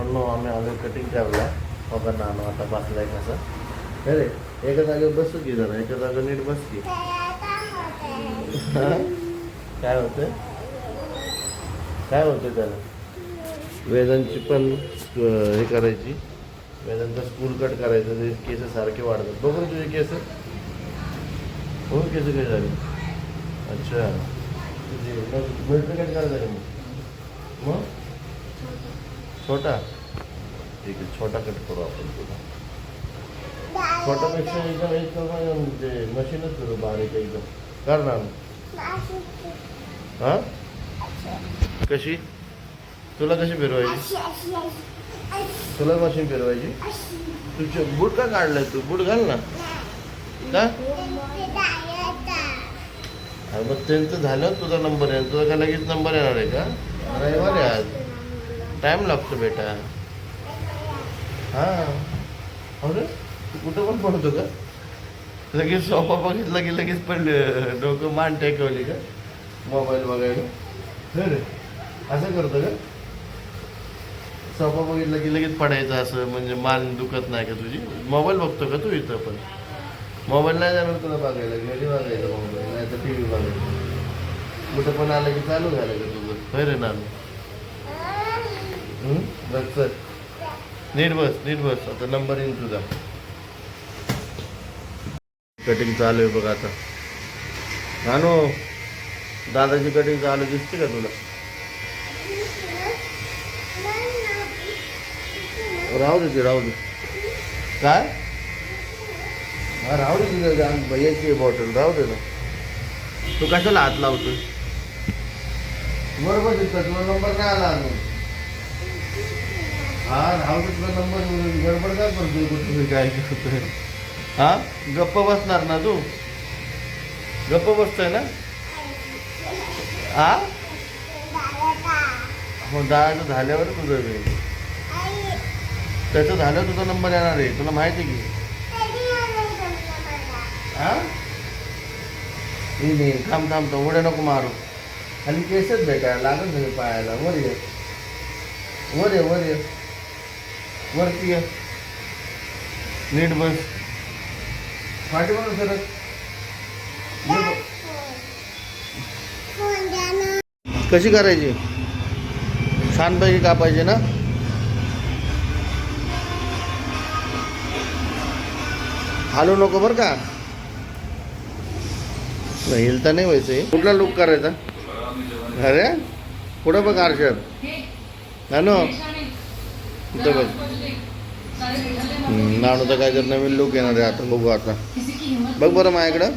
मित्रांनो आम्ही आलो कटिंग करायला. बघा नानू आता बसलाय कसं. अरे एका जागेवर बसू की जरा, एका जागेवर नीट बस की. काय होतंय काय होतंय त्याला? वेदांची पण हे करायची, वेदांचा स्कूल कट करायचं. ते केस सारखे वाढतात. बघू तुझे केस. हो केस काय झाले? अच्छा तुझे मिल्ट्री कट करायचं का मग छोटा? ठीक आहे छोटा कट करू आपण तुला. छोटापेक्षा एकदम म्हणजे मशीनच करू बारीक एकदम. कर ना. हां कशी? तुला कशी फिरवायची? तुला मशीन फिरवायची? तुझे बूट का काढलाय तू? बूट घाल ना. का? अरे मग त्यांचं झालं तुझा नंबर आहे. तुझा का लगेच नंबर येणार आहे का? रविवार आहे आज, टाईम लागतो बेटा. हां अरे तू कुठं पण पडतो का? लगेच सोफा बघितला की लगेच पडले, डोकं मान टेकवली का मोबाईल बघायला? रे असं करतो का? सोफा बघितला की लगेच पडायचं असं, म्हणजे मान दुखत नाही का तुझी? मोबाईल बघतो का तू इथं पण? मोबाईल नाही जाणार तुला बघायला, घरी बघायचं मोबाईल नाही तर टी व्ही बघायचं. कुठं पण आलं की चालू झालं का तुझं? होय रे नानू. बस सर नीट बस नीट बस. आता नंबर येईल तुझा. कटिंग चालू आहे बघ आता. नानू दादाची कटिंग चालू दिसते का तुला? राहू दे राहू दे. काय? हा राहू दे तुझं भैयाची बॉटल राहू दे ना. तू कशाला हात लावतोय? बरोबर दिसतं तुला नंबर काय आला अजून? हा राहू दे तुला नंबर. गडबड काय करतोय कुठे काय करतोय? हा गप्प बसणार ना तू? गप्प बसतोय ना? हा हो दादाचं झाल्यावर तुझं वेळ, त्याचं झाल्यावर तुझा नंबर येणार आहे. तुला माहिती आहे की? हा नाही थांब थांब थांब उड्या नको मारू. खाली केसच भेटायला लागत नाही पायाला. वर ये वर ये वर ये वरती ये. नीट बस. पाठी बघ सरच. कशी करायची? छानपैकी कापायची ना? हालू नको बरं का. हिलता नाही व्हायचं. कुठला लुक करायचा? अरे पुढं बघ आरशात. नानू इथं बघ. नानूचा काय तर नवीन लुक येणार आहे आता. बघू आता. बघ बरं माझ्याकडं.